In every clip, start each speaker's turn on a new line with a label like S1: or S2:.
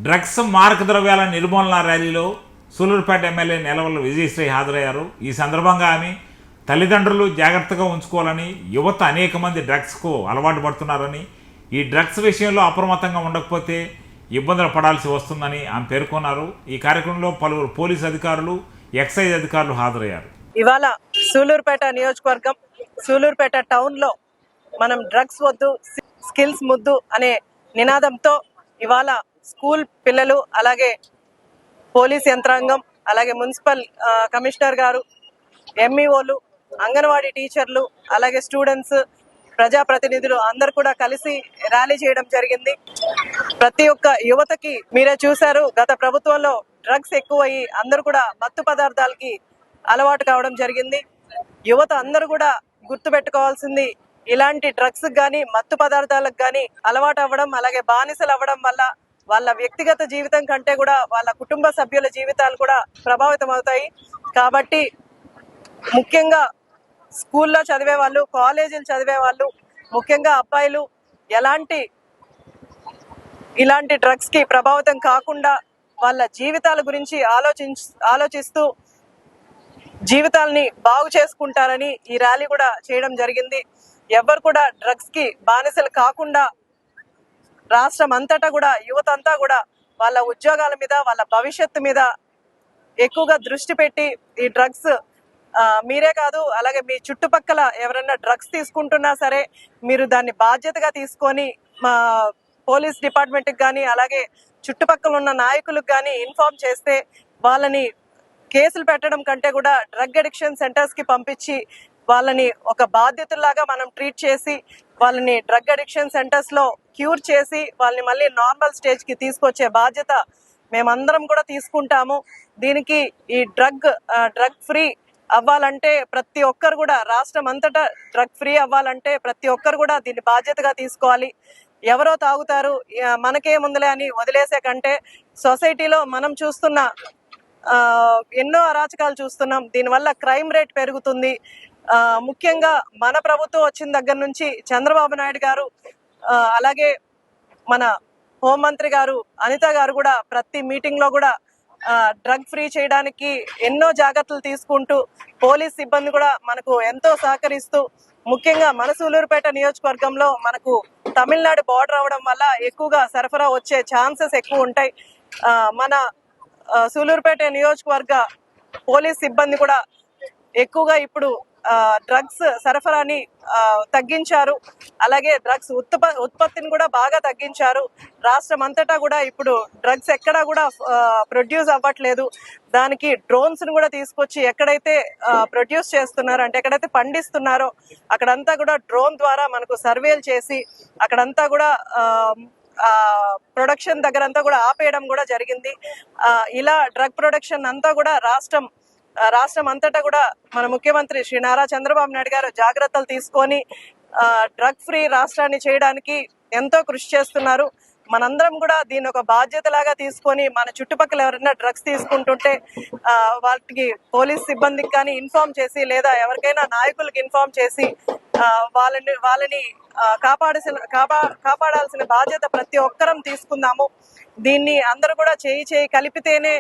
S1: Drugs మారక ద్రవ్యాల నిర్మూలన ర్యాలీలో సూలూరుపేట ఎమ్మెల్యే నెలవల విజయశ్రీ హాజరయ్యారు. ఈ సందర్భంగా ఆమె తల్లిదండ్రులు జాగ్రత్తగా ఉంచుకోవాలని, యువత అనేక మంది డ్రగ్స్కు అలవాటు పడుతున్నారని, ఈ డ్రగ్స్ విషయంలో అప్రమత్తంగా ఉండకపోతే ఇబ్బందులు పడాల్సి వస్తుందని ఆమె పేర్కొన్నారు. ఈ కార్యక్రమంలో పలువురు పోలీసు అధికారులు, ఎక్సైజ్ అధికారులు హాజరయ్యారు.
S2: ఇవాళ సూలూరుపేట నియోజకవర్గం సూలూరుపేట టౌన్లో మనం డ్రగ్స్ వద్దు స్కిల్స్ ముద్దు అనే నినాదంతో ఇవాళ స్కూల్ పిల్లలు, అలాగే పోలీస్ యంత్రాంగం, అలాగే మున్సిపల్ కమిషనర్ గారు, ఎంఈఓలు, అంగన్వాడీ టీచర్లు, అలాగే స్టూడెంట్స్, ప్రజాప్రతినిధులు అందరు కూడా కలిసి ర్యాలీ చేయడం జరిగింది. ప్రతి ఒక్క యువతకి మీరే చూశారు, గత ప్రభుత్వంలో డ్రగ్స్ ఎక్కువయ్యి అందరూ కూడా మత్తు పదార్థాలకి అలవాటు కావడం జరిగింది. యువత అందరూ కూడా గుర్తుపెట్టుకోవాల్సింది, ఇలాంటి డ్రగ్స్ కానీ మత్తు పదార్థాలకు కానీ అలవాటు అవ్వడం, అలాగే బానిసలు అవ్వడం వల్ల వాళ్ళ వ్యక్తిగత జీవితం కంటే కూడా వాళ్ళ కుటుంబ సభ్యుల జీవితాలు కూడా ప్రభావితం అవుతాయి. కాబట్టి ముఖ్యంగా స్కూల్లో చదివే వాళ్ళు, కాలేజీలు చదివే వాళ్ళు, ముఖ్యంగా అబ్బాయిలు ఇలాంటి డ్రగ్స్ కి ప్రభావితం కాకుండా వాళ్ళ జీవితాల గురించి ఆలోచిస్తూ జీవితాలని బాగు చేసుకుంటారని ఈ ర్యాలీ కూడా చేయడం జరిగింది. ఎవరు కూడా డ్రగ్స్ కి బానిసలు కాకుండా రాష్ట్రం అంతటా కూడా యువత అంతా కూడా వాళ్ళ ఉద్యోగాల మీద, వాళ్ళ భవిష్యత్తు మీద ఎక్కువగా దృష్టి పెట్టి ఈ డ్రగ్స్ మీరే కాదు, అలాగే మీ చుట్టుపక్కల ఎవరైనా డ్రగ్స్ తీసుకుంటున్నా సరే మీరు దాన్ని బాధ్యతగా తీసుకొని మా పోలీస్ డిపార్ట్మెంట్కి కానీ, అలాగే చుట్టుపక్కల ఉన్న నాయకులకు కానీ ఇన్ఫార్మ్ చేస్తే వాళ్ళని కేసులు పెట్టడం కంటే కూడా డ్రగ్ అడిక్షన్ సెంటర్స్కి పంపించి వాళ్ళని ఒక బాధ్యతలాగా మనం ట్రీట్ చేసి వాళ్ళని డ్రగ్ అడిక్షన్ సెంటర్స్లో క్యూర్ చేసి వాళ్ళని మళ్ళీ నార్మల్ స్టేజ్కి తీసుకొచ్చే బాధ్యత మేమందరం కూడా తీసుకుంటాము. దీనికి ఈ డ్రగ్ ఫ్రీ అవ్వాలంటే ప్రతి ఒక్కరు కూడా, రాష్ట్రం అంతటా డ్రగ్ ఫ్రీ అవ్వాలంటే ప్రతి ఒక్కరు కూడా దీన్ని బాధ్యతగా తీసుకోవాలి. ఎవరో తాగుతారు మనకేముందులే అని వదిలేసే కంటే సొసైటీలో మనం చూస్తున్న ఎన్నో అరాచకాలు చూస్తున్నాం. దీనివల్ల క్రైమ్ రేట్ పెరుగుతుంది. ముఖ్యంగా మన ప్రభుత్వం వచ్చిన దగ్గర నుంచి చంద్రబాబు నాయుడు గారు, అలాగే మన హోంమంత్రి గారు అనిత గారు కూడా ప్రతి మీటింగ్ లో కూడా డ్రగ్ ఫ్రీ చేయడానికి ఎన్నో జాగ్రత్తలు తీసుకుంటూ, పోలీస్ సిబ్బంది కూడా మనకు ఎంతో సహకరిస్తూ, ముఖ్యంగా మన సూలూరుపేట నియోజకవర్గంలో మనకు తమిళనాడు బార్డర్ అవడం వల్ల ఎక్కువగా సరఫరా వచ్చే ఛాన్సెస్ ఎక్కువ ఉంటాయి. మన సూలూరుపేట నియోజకవర్గ పోలీస్ సిబ్బంది కూడా ఎక్కువగా ఇప్పుడు డ్రగ్స్ సరఫరాని తగ్గించారు, అలాగే డ్రగ్స్ ఉత్పత్తిని కూడా బాగా తగ్గించారు. రాష్ట్రం అంతటా కూడా ఇప్పుడు డ్రగ్స్ ఎక్కడా కూడా ప్రొడ్యూస్ అవ్వట్లేదు. దానికి డ్రోన్స్ ను కూడా తీసుకొచ్చి ఎక్కడైతే ప్రొడ్యూస్ చేస్తున్నారో, అంటే ఎక్కడైతే పండిస్తున్నారో అక్కడంతా కూడా డ్రోన్ ద్వారా మనకు సర్వేలు చేసి అక్కడంతా కూడా ప్రొడక్షన్ దగ్గరంతా కూడా ఆపేయడం కూడా జరిగింది. ఇలా డ్రగ్ ప్రొడక్షన్ అంతా కూడా రాష్ట్రం అంతటా కూడా మన ముఖ్యమంత్రి శ్రీ నారా చంద్రబాబు నాయుడు గారు జాగ్రత్తలు తీసుకొని డ్రగ్ ఫ్రీ రాష్ట్రాన్ని చేయడానికి ఎంతో కృషి చేస్తున్నారు. మనందరం కూడా దీన్ని ఒక బాధ్యతలాగా తీసుకొని మన చుట్టుపక్కల ఎవరైనా డ్రగ్స్ తీసుకుంటుంటే వాటికి పోలీస్ సిబ్బందికి కానీ ఇన్ఫార్మ్ చేసి, లేదా ఎవరికైనా నాయకులకు ఇన్ఫార్మ్ చేసి వాళ్ళని కాపాడాల్సిన బాధ్యత ప్రతి ఒక్కరం తీసుకుందాము. దీన్ని అందరూ కూడా చేయి కలిపితేనే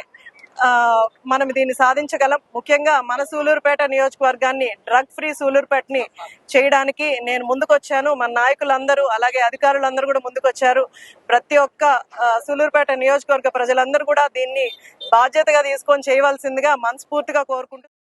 S2: మనం దీన్ని సాధించగలం. ముఖ్యంగా మన సూలూరుపేట నియోజకవర్గాన్ని డ్రగ్ ఫ్రీ సూలూరుపేటని చేయడానికి నేను ముందుకొచ్చాను. మన నాయకులందరూ, అలాగే అధికారులందరూ కూడా ముందుకొచ్చారు. ప్రతి ఒక్క సూలూరుపేట నియోజకవర్గ ప్రజలందరూ కూడా దీన్ని బాధ్యతగా తీసుకొని చేయవలసిందిగా మనస్ఫూర్తిగా కోరుకుంటూ